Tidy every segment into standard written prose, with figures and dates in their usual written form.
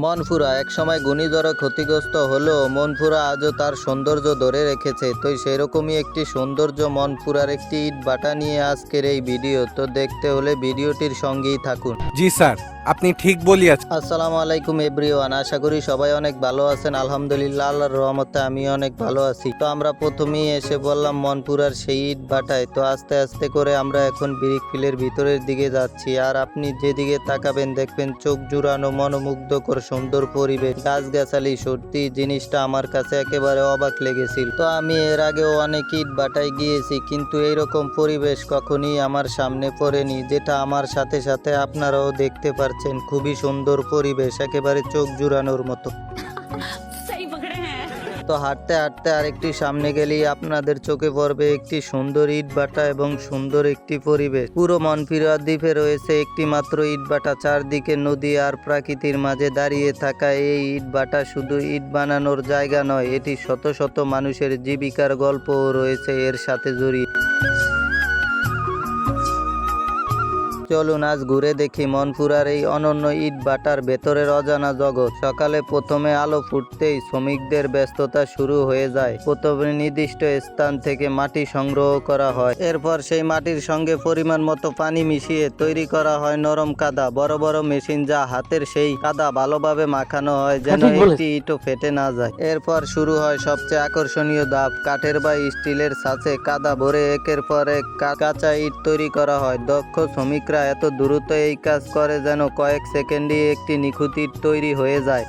মনপুরা একসময় ঘূর্ণিঝড়ে ক্ষতিগ্রস্ত হলেও মনপুরা আজও তার সৌন্দর্য ধরে রেখেছে। তো সেরকমই একটি সৌন্দর্য মনপুরার একটি ইট ভাটা নিয়ে আজকের এই ভিডিও। তো দেখতে হলে ভিডিওটির সঙ্গেই থাকুন। জি স্যার, আপনি ঠিক বলিয়াছেন। আসসালামু আলাইকুম এভরিওয়ান, আশা করি সবাই অনেক ভালো আছেন। আলহামদুলিল্লাহ, আল্লাহর রহমতে আমি অনেক ভালো আছি। তো আমরা প্রথমেই এসে বললাম মনপুরার সেই ইট ভাটায়। তো আস্তে আস্তে করে আমরা এখন ব্রিক ফিলের ভিতরের দিকে যাচ্ছি। আর আপনি যেদিকে তাকাবেন দেখবেন চোখ জুড়ানো মনোমুগ্ধকর সুন্দর পরিবেশ, গাছগাছালি। সত্যি জিনিসটা আমার কাছে একেবারে অবাক লেগেছিল। তো আমি এর আগেও অনেক ইট ভাটায় গিয়েছি, কিন্তু এইরকম পরিবেশ কখনই আমার সামনে পড়েনি, যেটা আমার সাথে সাথে আপনারাও দেখতে পারছেন। খুবই সুন্দর পরিবেশ, একেবারে চোখ জুড়ানোর মতো। তো হাঁটতে হাঁটতে আরেকটি সামনে গেলেই আপনাদের চোখে পড়বে একটি সুন্দর ইট ভাটা এবং সুন্দর একটি পরিবেশ। পুরো মনপুরা দ্বীপে রয়েছে একটি মাত্র ইট ভাটা, চারদিকে নদী আর প্রকৃতির মাঝে দাঁড়িয়ে থাকা এই ইট ভাটা শুধু ইট বানানোর জায়গা নয়, এটি শত শত মানুষের জীবিকার গল্পও রয়েছে এর সাথে জড়িয়ে। চলুন আজ ঘুরে দেখি মনপুরার এই অনন্য ইট ভাটার ভেতরের অজানা জগৎ। সকালে প্রথমে আলো ফুটতেই শ্রমিকদের ব্যস্ততা শুরু হয়ে যায়। প্রথমে নির্দিষ্ট স্থান থেকে মাটি সংগ্রহ করা হয়, এরপর সেই মাটির সঙ্গে পরিমাণ মতো পানি মিশিয়ে তৈরি করা হয় নরম কাদা। বড় বড় মেশিন যা হাতের সেই কাদা ভালোভাবে মাখানো হয় যেন একটি ইটও ফেটে না যায়। এরপর শুরু হয় সবচেয়ে আকর্ষণীয় ধাপ, কাঠের বা স্টিলের ছাঁচে কাদা ভরে একের পর এক কাঁচা ইট তৈরি করা হয়। দক্ষ শ্রমিকরা এত দ্রুত এই কাজ করে যেন কয়েক সেকেন্ডেই একটি নিখুঁত ইট তৈরি হয়ে যায়।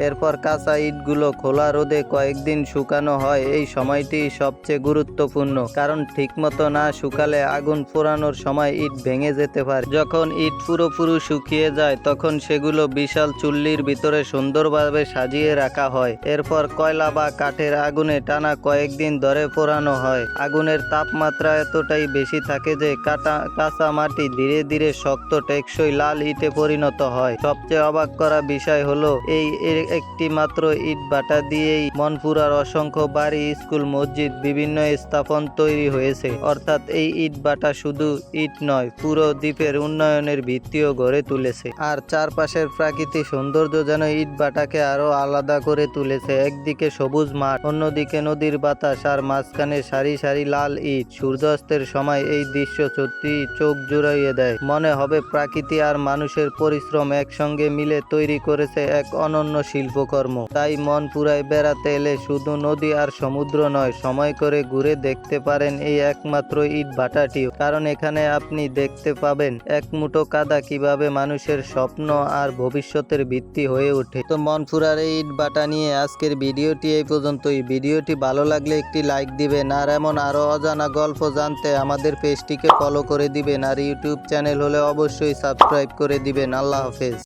এরপর কাঁচা ইটগুলো খোলা রোদে কয়েকদিন শুকানো হয়। এই সময়টি সবচেয়ে গুরুত্বপূর্ণ, কারণ ঠিকমতো না শুকালে আগুন পোড়ানোর সময় ইট ভেঙে যেতে পারে। যখন ইট পুরোপুরি শুকিয়ে যায় তখন সেগুলো বিশাল চুল্লির ভিতরে সুন্দরভাবে সাজিয়ে রাখা হয়। এরপর কয়লা বা কাঠের আগুনে টানা কয়েকদিন ধরে পোড়ানো হয়। আগুনের তাপমাত্রা এতটাই বেশি থাকে যে কাঁচা মাটি ধীরে ধীরে শক্ত টেকসই লাল ইটে পরিণত হয়। সবচেয়ে অবাক করা বিষয় হলো এই একটি মাত্র ইট ভাটা দিয়েই মনপুরার অসংখ্য বাড়ি, স্কুল, মসজিদ, বিভিন্ন স্থাপন তৈরি হয়েছে। অর্থাৎ এই ইট ভাটা শুধু ইট নয়, পুরো দ্বীপের উন্নয়নের ভিত্তিও গড়ে তুলেছে। আর চারপাশের প্রাকৃতিক সৌন্দর্য যেন ইট ভাটাকে আরো আলাদা করে তুলেছে। একদিকে সবুজ মাঠ, অন্যদিকে নদীর বাতাস, আর মাঝখানে সারি সারি লাল ইট। সূর্যাস্তের সময় এই দৃশ্য সত্যি চোখ জুড়িয়ে দেয়। মনে হবে প্রকৃতি আর মানুষের পরিশ্রম একসঙ্গে মিলে তৈরি করেছে এক অনন্য শিল্পকর্ম। তাই মনপুরায় বেড়াতে এলে শুধু নদী আর সমুদ্র নয়, সময় করে ঘুরে দেখতে পারেন এই একমাত্র ইট ভাটাটিও, কারণ এখানে আপনি দেখতে পাবেন এক মুঠো কাদা কিভাবে মানুষের স্বপ্ন আর ভবিষ্যতের ভিত্তি হয়ে ওঠে। তো মনপুরার এই ইট ভাটা নিয়ে আজকের ভিডিওটি এই পর্যন্তই। ভিডিওটি ভালো লাগলে একটি লাইক দিবেন, আর এমন আরো অজানা গল্প জানতে আমাদের পেজটিকে ফলো করে দিবেন, আর ইউটিউব চ্যানেল হলে অবশ্যই সাবস্ক্রাইব করে দিবেন। আল্লাহ হাফেজ।